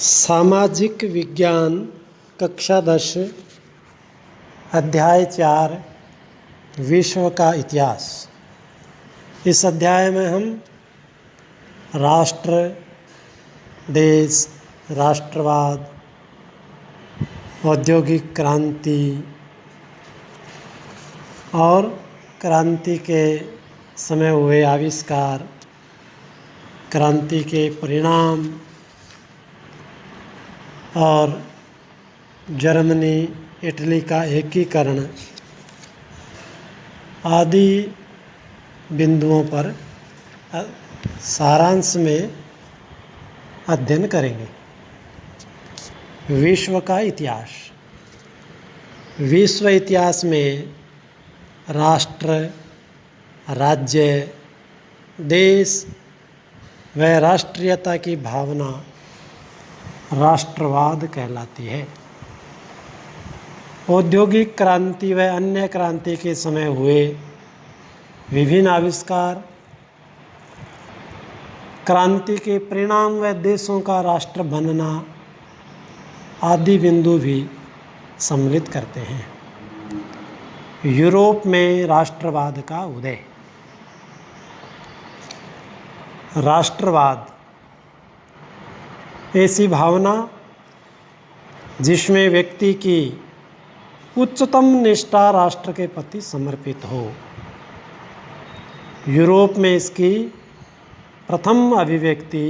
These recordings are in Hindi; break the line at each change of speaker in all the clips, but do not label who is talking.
सामाजिक विज्ञान कक्षा 10 अध्याय 4 विश्व का इतिहास। इस अध्याय में हम राष्ट्र, देश, राष्ट्रवाद, औद्योगिक क्रांति और क्रांति के समय हुए आविष्कार, क्रांति के परिणाम और जर्मनी इटली का एकीकरण आदि बिंदुओं पर सारांश में अध्ययन करेंगे। विश्व का इतिहास। विश्व इतिहास में राष्ट्र, राज्य, देश व राष्ट्रीयता की भावना राष्ट्रवाद कहलाती है। औद्योगिक क्रांति व अन्य क्रांति के समय हुए विभिन्न आविष्कार, क्रांति के परिणाम व देशों का राष्ट्र बनना आदि बिंदु भी सम्मिलित करते हैं। यूरोप में राष्ट्रवाद का उदय। राष्ट्रवाद ऐसी भावना जिसमें व्यक्ति की उच्चतम निष्ठा राष्ट्र के प्रति समर्पित हो। यूरोप में इसकी प्रथम अभिव्यक्ति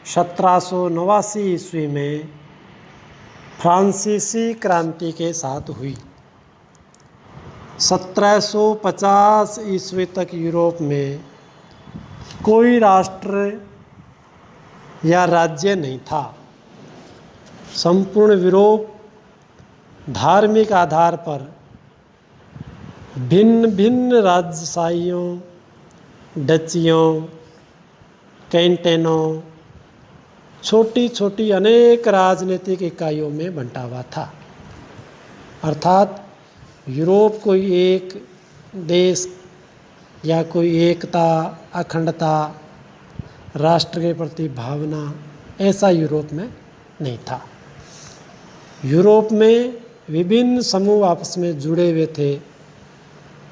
1789 ईस्वी में फ्रांसीसी क्रांति के साथ हुई। 1750 ईस्वी तक यूरोप में कोई राष्ट्र या राज्य नहीं था। संपूर्ण यूरोप धार्मिक आधार पर भिन्न भिन्न राजशाहियों, डचियों, कैंटोनों, छोटी छोटी अनेक राजनीतिक इकाइयों में बंटा हुआ था। अर्थात यूरोप कोई एक देश या कोई एकता, अखंडता, राष्ट्र के प्रति भावना ऐसा यूरोप में नहीं था। यूरोप में विभिन्न समूह आपस में जुड़े हुए थे,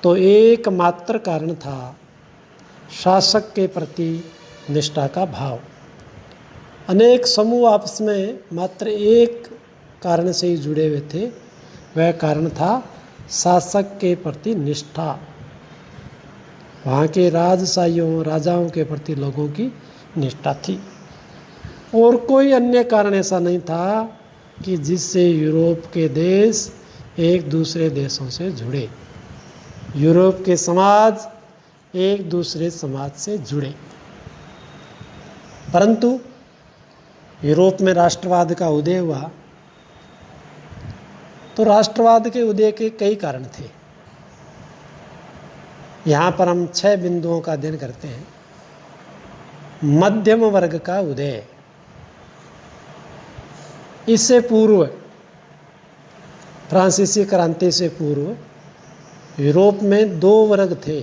तो एकमात्र कारण था शासक के प्रति निष्ठा का भाव। अनेक समूह आपस में मात्र एक कारण से ही जुड़े हुए थे, वह कारण था शासक के प्रति निष्ठा। वहाँ के राजशाहियों, राजाओं के प्रति लोगों की निष्ठा थी, और कोई अन्य कारण ऐसा नहीं था कि जिससे यूरोप के देश एक दूसरे देशों से जुड़े, यूरोप के समाज एक दूसरे समाज से जुड़े। परंतु यूरोप में राष्ट्रवाद का उदय हुआ, तो राष्ट्रवाद के उदय के कई कारण थे। यहाँ पर हम 6 बिंदुओं का अध्ययन करते हैं। मध्यम वर्ग का उदय। इससे पूर्व, फ्रांसीसी क्रांति से पूर्व यूरोप में 2 वर्ग थे,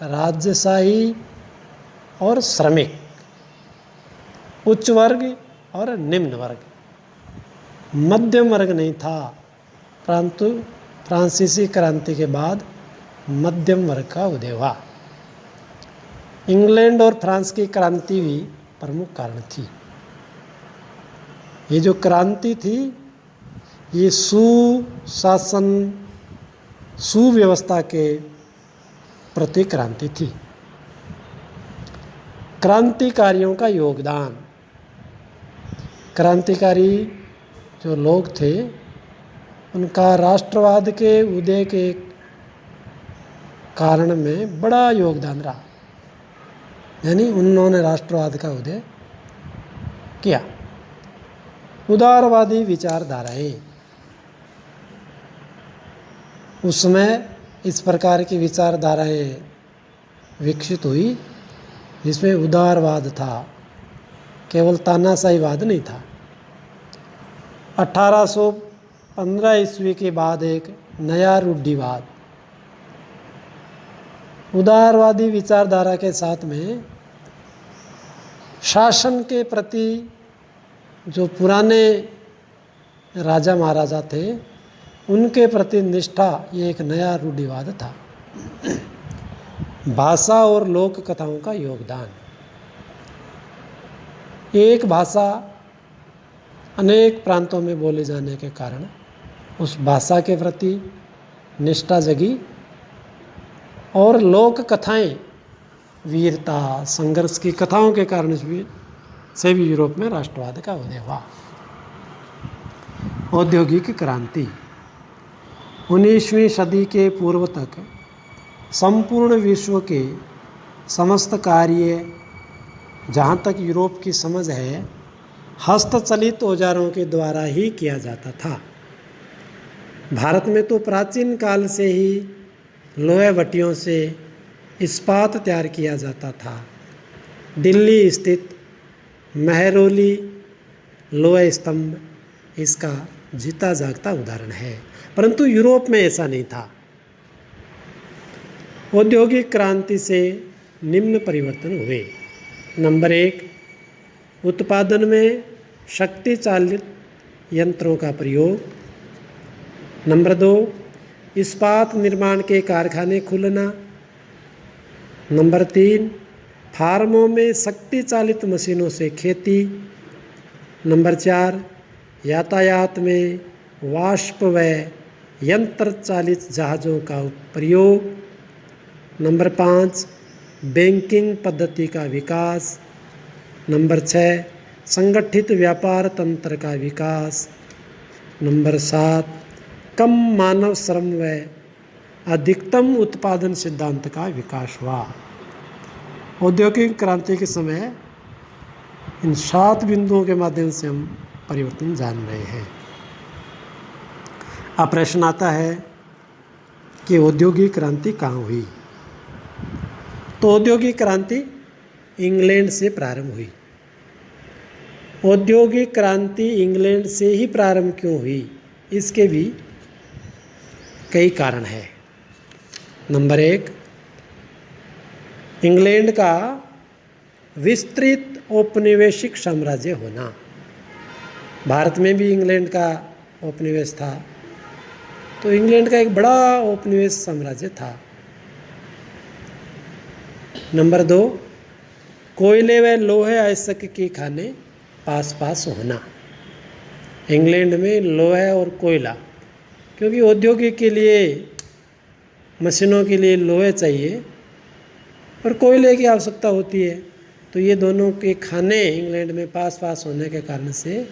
राजशाही और श्रमिक, उच्च वर्ग और निम्न वर्ग। मध्यम वर्ग नहीं था, परंतु फ्रांसीसी क्रांति के बाद मध्यम वर्ग का उदय हुआ। इंग्लैंड और फ्रांस की क्रांति भी प्रमुख कारण थी। ये जो क्रांति थी, ये सुशासन, सुव्यवस्था के प्रति क्रांति थी। क्रांतिकारियों का योगदान। क्रांतिकारी जो लोग थे, उनका राष्ट्रवाद के उदय के कारण में बड़ा योगदान रहा। यानी उन्होंने राष्ट्रवाद का उदय किया। उदारवादी विचारधाराएं। उसमें इस प्रकार की विचारधाराएं विकसित हुई जिसमें उदारवाद था, केवल तानाशाहीवाद नहीं था। 1815 ईस्वी के बाद एक नया रूढ़िवाद, उदारवादी विचारधारा के साथ में शासन के प्रति जो पुराने राजा महाराजा थे उनके प्रति निष्ठा, ये एक नया रूढ़िवाद था। भाषा और लोक कथाओं का योगदान। एक भाषा अनेक प्रांतों में बोले जाने के कारण उस भाषा के प्रति निष्ठा जगी और लोक कथाएं, वीरता संघर्ष की कथाओं के कारण से भी यूरोप में राष्ट्रवाद का उदय हुआ। औद्योगिक क्रांति। 19वीं सदी के पूर्व तक संपूर्ण विश्व के समस्त कार्य, जहाँ तक यूरोप की समझ है, हस्तचलित औजारों के द्वारा ही किया जाता था। भारत में तो प्राचीन काल से ही लोहे भट्टियों से इस्पात तैयार किया जाता था। दिल्ली स्थित मेहरौली लोहे स्तंभ इसका जीता जागता उदाहरण है, परंतु यूरोप में ऐसा नहीं था। औद्योगिक क्रांति से निम्न परिवर्तन हुए। नंबर 1, उत्पादन में शक्ति चालित यंत्रों का प्रयोग। नंबर 2, इस्पात निर्माण के कारखाने खुलना। नंबर 3, फार्मों में शक्ति चालित मशीनों से खेती। नंबर 4, यातायात में वाष्प व यंत्र चालित जहाज़ों का प्रयोग। नंबर 5, बैंकिंग पद्धति का विकास। नंबर 6, संगठित व्यापार तंत्र का विकास। नंबर 7, कम मानव श्रम व अधिकतम उत्पादन सिद्धांत का विकास हुआ। औद्योगिक क्रांति के समय इन 7 बिंदुओं के माध्यम से हम परिवर्तन जान रहे हैं। अब प्रश्न आता है कि औद्योगिक क्रांति कहाँ हुई? तो औद्योगिक क्रांति इंग्लैंड से प्रारंभ हुई। औद्योगिक क्रांति इंग्लैंड से ही प्रारंभ क्यों हुई? इसके भी कई कारण हैं। नंबर 1, इंग्लैंड का विस्तृत औपनिवेशिक साम्राज्य होना। भारत में भी इंग्लैंड का औपनिवेश था, तो इंग्लैंड का एक बड़ा औपनिवेश साम्राज्य था। नंबर 2, कोयले व लोहे अयस्क की खाने पास पास होना। इंग्लैंड में लोहा और कोयला, क्योंकि औद्योगिक के लिए, मशीनों के लिए लोहे चाहिए और कोयले की आवश्यकता होती है, तो ये दोनों के खाने इंग्लैंड में पास पास होने के कारण से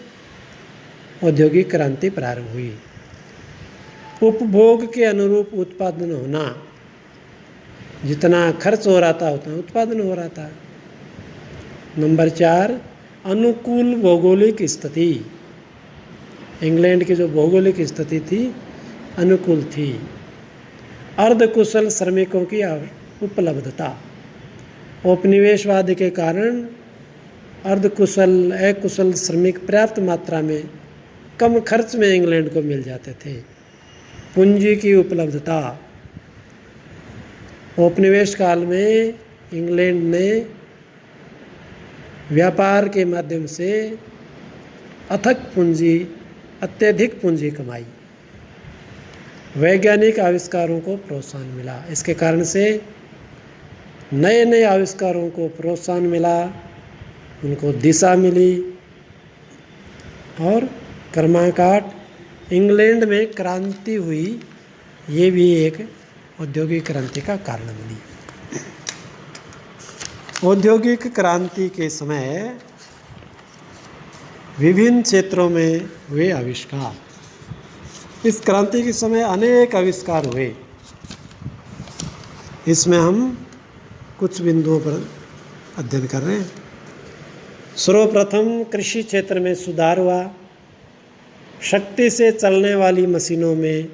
औद्योगिक क्रांति प्रारंभ हुई। उपभोग के अनुरूप उत्पादन होना, जितना खर्च हो रहा था उतना उत्पादन हो रहा था। नंबर 4, अनुकूल भौगोलिक स्थिति। इंग्लैंड की जो भौगोलिक स्थिति थी अनुकूल थी। अर्धकुशल श्रमिकों की उपलब्धता। औपनिवेशवाद के कारण अर्धकुशल अकुशल श्रमिक पर्याप्त मात्रा में कम खर्च में इंग्लैंड को मिल जाते थे। पूंजी की उपलब्धता। औपनिवेश काल में इंग्लैंड ने व्यापार के माध्यम से अथक पूंजी, अत्यधिक पूंजी कमाई। वैज्ञानिक आविष्कारों को प्रोत्साहन मिला। इसके कारण से नए नए आविष्कारों को प्रोत्साहन मिला, उनको दिशा मिली और क्रमागत इंग्लैंड में क्रांति हुई। ये भी एक औद्योगिक क्रांति का कारण बनी। औद्योगिक क्रांति के समय विभिन्न क्षेत्रों में हुए आविष्कार। इस क्रांति के समय अनेक आविष्कार हुए। इसमें हम कुछ बिंदुओं पर अध्ययन कर रहे हैं। सर्वप्रथम कृषि क्षेत्र में सुधार हुआ। शक्ति से चलने वाली मशीनों में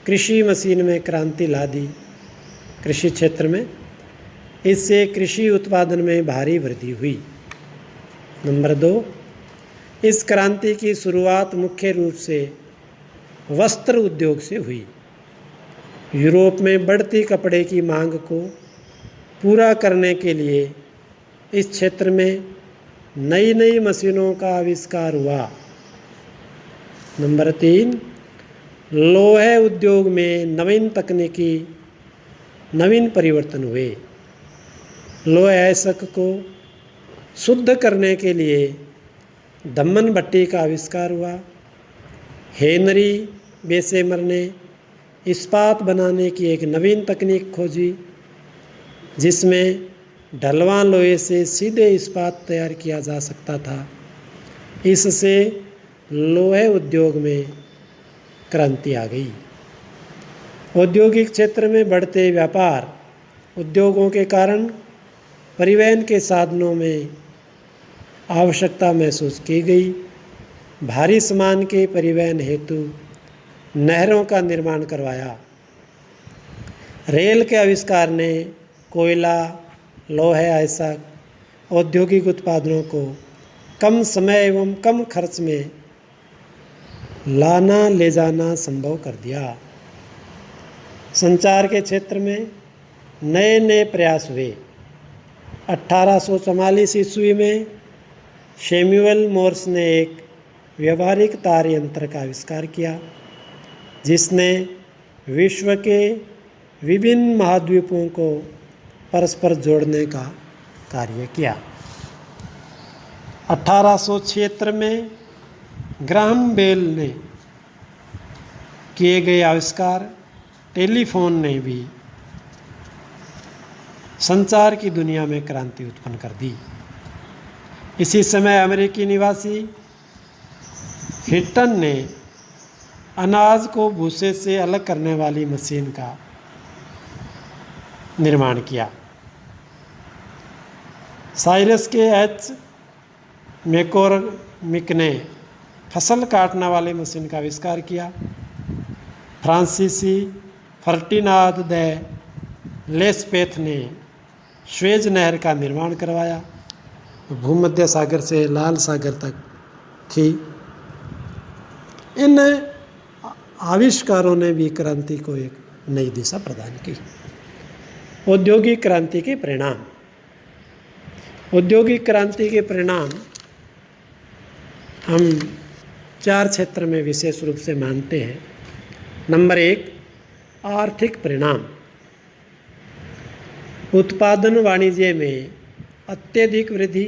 कृषि मशीन में क्रांति ला दी कृषि क्षेत्र में। इससे कृषि उत्पादन में भारी वृद्धि हुई। नंबर 2, इस क्रांति की शुरुआत मुख्य रूप से वस्त्र उद्योग से हुई। यूरोप में बढ़ती कपड़े की मांग को पूरा करने के लिए इस क्षेत्र में नई नई मशीनों का आविष्कार हुआ। नंबर 3, लोहे उद्योग में नवीन परिवर्तन हुए। लोहे अयस्क को शुद्ध करने के लिए दमन भट्टी का आविष्कार हुआ। हेनरी बेसेमर ने इस्पात बनाने की एक नवीन तकनीक खोजी, जिसमें ढलवां लोहे से सीधे इस्पात तैयार किया जा सकता था। इससे लोहे उद्योग में क्रांति आ गई। औद्योगिक क्षेत्र में बढ़ते व्यापार उद्योगों के कारण परिवहन के साधनों में आवश्यकता महसूस की गई। भारी सामान के परिवहन हेतु नहरों का निर्माण करवाया। रेल के आविष्कार ने कोयला, लोहे अयस्क औद्योगिक उत्पादनों को कम समय एवं कम खर्च में लाना ले जाना संभव कर दिया। संचार के क्षेत्र में नए नए प्रयास हुए। 1844 ईस्वी में सैमुअल मोर्स ने एक व्यवहारिक तार यंत्र का आविष्कार किया, जिसने विश्व के विभिन्न महाद्वीपों को परस्पर जोड़ने का कार्य किया। 1876 में ग्राहम बेल ने किए गए आविष्कार टेलीफोन ने भी संचार की दुनिया में क्रांति उत्पन्न कर दी। इसी समय अमेरिकी निवासी हिटन ने अनाज को भूसे से अलग करने वाली मशीन का निर्माण किया। साइरस के एच मैकोर्मिक ने फसल काटने वाली मशीन का आविष्कार किया। फ्रांसीसी फर्टिनांद दे लेस्पेथ ने स्वेज नहर का निर्माण करवाया। भूमध्य सागर से लाल सागर तक थी। इन आविष्कारों ने भी क्रांति को एक नई दिशा प्रदान की। औद्योगिक क्रांति के परिणाम। औद्योगिक क्रांति के परिणाम हम 4 क्षेत्र में विशेष रूप से मानते हैं। नंबर 1, आर्थिक परिणाम। उत्पादन वाणिज्य में अत्यधिक वृद्धि,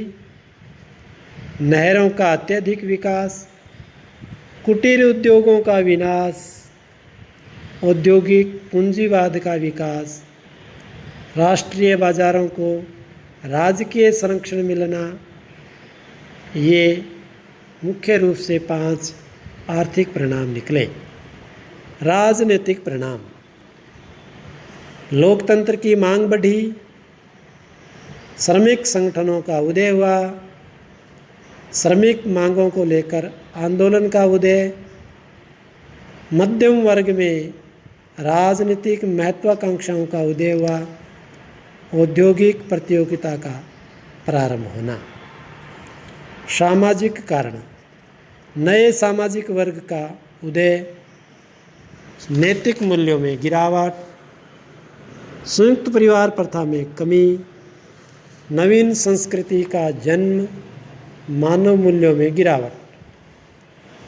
नहरों का अत्यधिक विकास, कुटीर उद्योगों का विनाश, औद्योगिक पूंजीवाद का विकास, राष्ट्रीय बाजारों को राजकीय संरक्षण मिलना, ये मुख्य रूप से 5 आर्थिक परिणाम निकले। राजनीतिक परिणाम। लोकतंत्र की मांग बढ़ी, श्रमिक संगठनों का उदय हुआ, श्रमिक मांगों को लेकर आंदोलन का उदय, मध्यम वर्ग में राजनीतिक महत्वाकांक्षाओं का उदय हुआ, औद्योगिक प्रतियोगिता का प्रारंभ होना। सामाजिक कारण। नए सामाजिक वर्ग का उदय, नैतिक मूल्यों में गिरावट, संयुक्त परिवार प्रथा में कमी, नवीन संस्कृति का जन्म, मानव मूल्यों में गिरावट,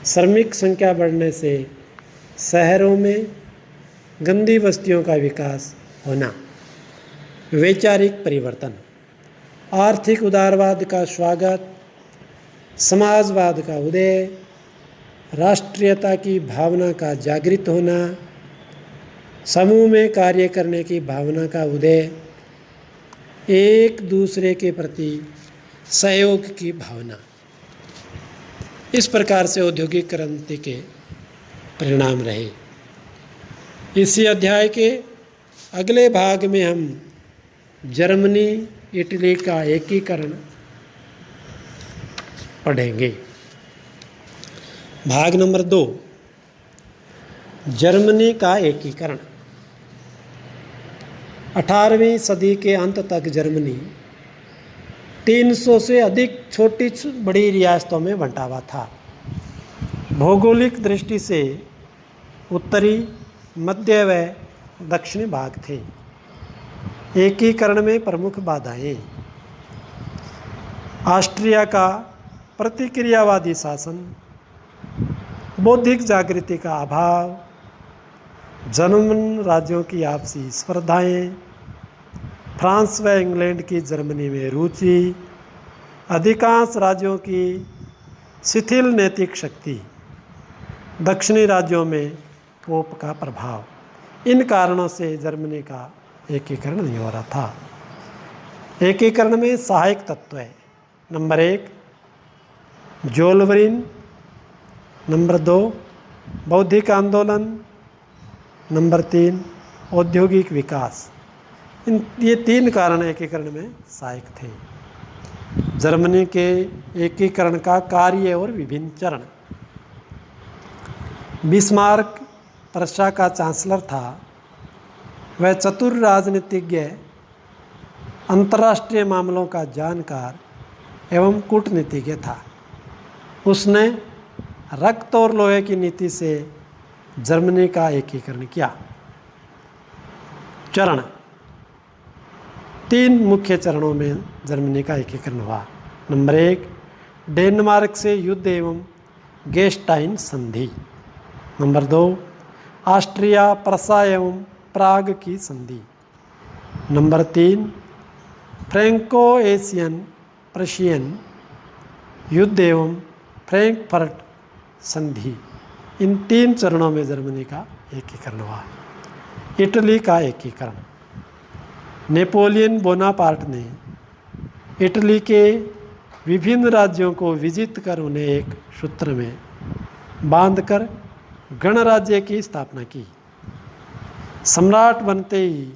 श्रमिक संख्या बढ़ने से शहरों में गंदी बस्तियों का विकास होना। वैचारिक परिवर्तन। आर्थिक उदारवाद का स्वागत, समाजवाद का उदय, राष्ट्रीयता की भावना का जागृत होना, समूह में कार्य करने की भावना का उदय, एक दूसरे के प्रति सहयोग की भावना। इस प्रकार से औद्योगिक क्रांति के परिणाम रहे। इसी अध्याय के अगले भाग में हम जर्मनी इटली का एकीकरण पढ़ेंगे। भाग नंबर 2, जर्मनी का एकीकरण। 18वीं सदी के अंत तक जर्मनी 300 से अधिक छोटी बड़ी रियासतों में बंटा हुआ था। भौगोलिक दृष्टि से उत्तरी, मध्य व दक्षिणी भाग थे। एकीकरण में प्रमुख बाधाएं। ऑस्ट्रिया का प्रतिक्रियावादी शासन, बौद्धिक जागृति का अभाव, जर्मन राज्यों की आपसी स्पर्धाएं, फ्रांस व इंग्लैंड की जर्मनी में रुचि, अधिकांश राज्यों की शिथिल नैतिक शक्ति, दक्षिणी राज्यों में पोप का प्रभाव, इन कारणों से जर्मनी का एकीकरण नहीं हो रहा था। एकीकरण में सहायक तत्व है, नंबर 1 जोल्वरिन, नंबर 2 बौद्धिक आंदोलन, नंबर 3 औद्योगिक विकास। ये 3 कारण एकीकरण में सहायक थे। जर्मनी के एकीकरण का कार्य और विभिन्न चरण। बिस्मार्क प्रशा का चांसलर था। वह चतुर राजनीतिज्ञ, अंतर्राष्ट्रीय मामलों का जानकार एवं कूटनीतिज्ञ था। उसने रक्त और लोहे की नीति से जर्मनी का एकीकरण किया। चरण, 3 मुख्य चरणों में जर्मनी का एकीकरण हुआ। नंबर 1 डेनमार्क से युद्ध एवं गेस्टाइन संधि। नंबर 2 ऑस्ट्रिया, प्रसा एवं प्राग की संधि। नंबर 3 फ्रैंको एशियन प्रशियन युद्ध एवं फ्रैंकफर्ट संधि। इन 3 चरणों में जर्मनी का एकीकरण हुआ। इटली का एकीकरण। नेपोलियन बोनापार्ट ने इटली के विभिन्न राज्यों को विजित कर उन्हें एक सूत्र में बांधकर गणराज्य की स्थापना की। सम्राट बनते ही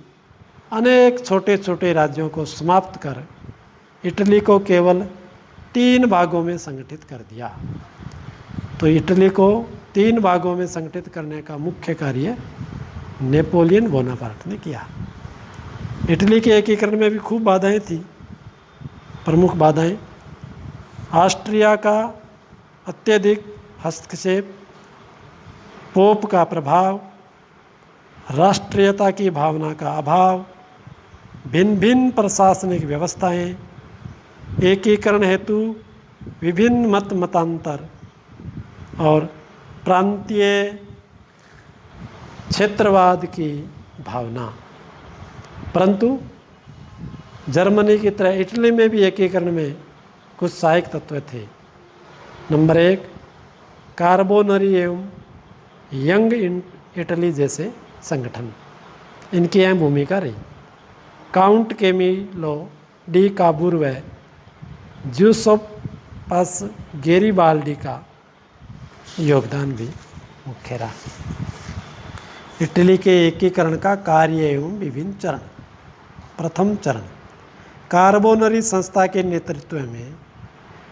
अनेक छोटे छोटे राज्यों को समाप्त कर इटली को केवल 3 भागों में संगठित कर दिया। तो इटली को 3 भागों में संगठित करने का मुख्य कार्य नेपोलियन बोनापार्ट ने किया। इटली के एकीकरण में भी खूब बाधाएं थी। प्रमुख बाधाएं ऑस्ट्रिया का अत्यधिक हस्तक्षेप, पोप का प्रभाव, राष्ट्रीयता की भावना का अभाव, भिन्न भिन्न प्रशासनिक व्यवस्थाएं, एकीकरण हेतु विभिन्न मतांतर और प्रांतीय क्षेत्रवाद की भावना। परंतु जर्मनी की तरह इटली में भी एकीकरण में कुछ सहायक तत्व थे। नंबर 1 कार्बोनरी एवं यंग इटली जैसे संगठन, इनकी अहम भूमिका रही। काउंट कैमिलो डी काबूर व जूसेप्पस गैरिबाल्डी का योगदान भी मुख्य रहा। इटली के एकीकरण का कार्य एवं विभिन्न चरण। प्रथम चरण, कार्बोनरी संस्था के नेतृत्व में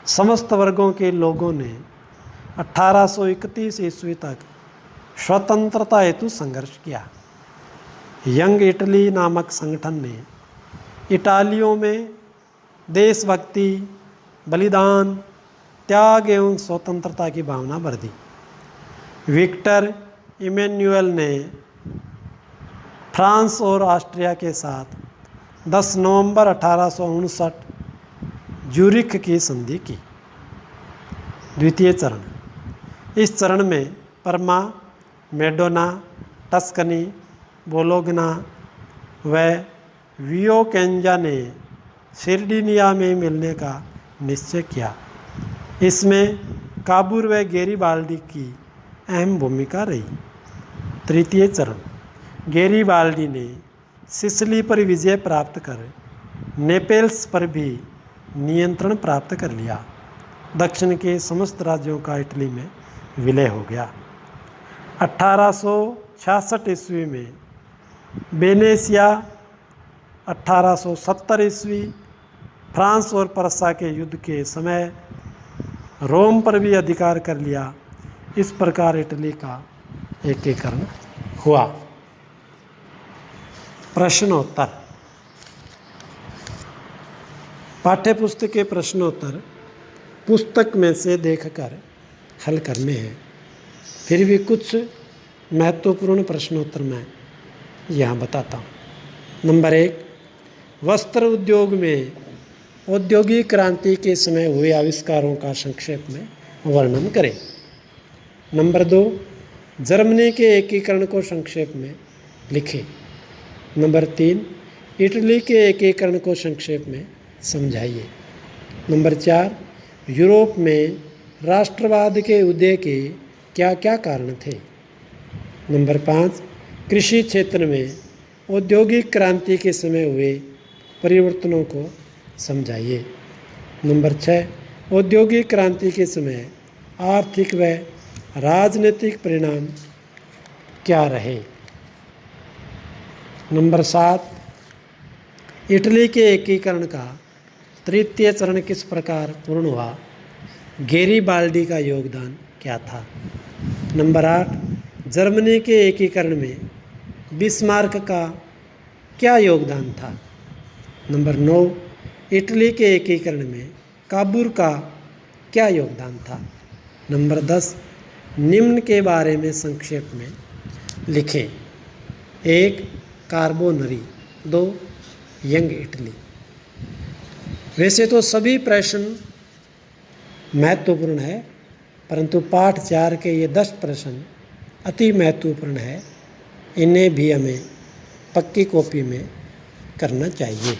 समस्त वर्गों के लोगों ने 1831 ईस्वी तक स्वतंत्रता हेतु संघर्ष किया। यंग इटली नामक संगठन ने इटालियों में देशभक्ति, बलिदान, त्याग एवं स्वतंत्रता की भावना भर दी। विक्टर इमैनुएल ने फ्रांस और ऑस्ट्रिया के साथ 10 नवंबर 1859 ज्यूरिख की संधि की। द्वितीय चरण, इस चरण में परमा, मेडोना, टस्कनी, बोलोगना व वियोकेंजा ने सिर्डिनिया में मिलने का निश्चय किया। इसमें काबूर व गैरिबाल्डी की अहम भूमिका रही। तृतीय चरण, गैरिबाल्डी ने सिसिली पर विजय प्राप्त कर नेपेल्स पर भी नियंत्रण प्राप्त कर लिया। दक्षिण के समस्त राज्यों का इटली में विलय हो गया। 1866 ईस्वी में वेनेसिया, 1870 ईस्वी फ्रांस और प्रसा के युद्ध के समय रोम पर भी अधिकार कर लिया। इस प्रकार इटली का एकीकरण हुआ। प्रश्नोत्तर। पाठ्यपुस्तक के प्रश्नोत्तर पुस्तक में से देखकर हल करने हैं। फिर भी कुछ महत्वपूर्ण प्रश्नोत्तर मैं यहाँ बताता हूँ। नंबर 1, वस्त्र उद्योग में औद्योगिक क्रांति के समय हुए आविष्कारों का संक्षेप में वर्णन करें। नंबर 2, जर्मनी के एकीकरण को संक्षेप में लिखें। नंबर 3, इटली के एकीकरण को संक्षेप में समझाइए। नंबर 4, यूरोप में राष्ट्रवाद के उदय के क्या क्या कारण थे। नंबर 5, कृषि क्षेत्र में औद्योगिक क्रांति के समय हुए परिवर्तनों को समझाइए। नंबर 6, औद्योगिक क्रांति के समय आर्थिक व राजनीतिक परिणाम क्या रहे। नंबर 7, इटली के एकीकरण का तृतीय चरण किस प्रकार पूर्ण हुआ, गैरीबाल्डी का योगदान क्या था। नंबर 8, जर्मनी के एकीकरण में बिस्मार्क का क्या योगदान था। नंबर 9, इटली के एकीकरण में काबूर का क्या योगदान था। नंबर 10, निम्न के बारे में संक्षेप में लिखें। 1, कार्बोनरी। 2, young Italy. वैसे तो सभी प्रश्न महत्वपूर्ण है, परंतु पाठ 4 के ये 10 प्रश्न अति महत्वपूर्ण है। इन्हें भी हमें पक्की कॉपी में करना चाहिए।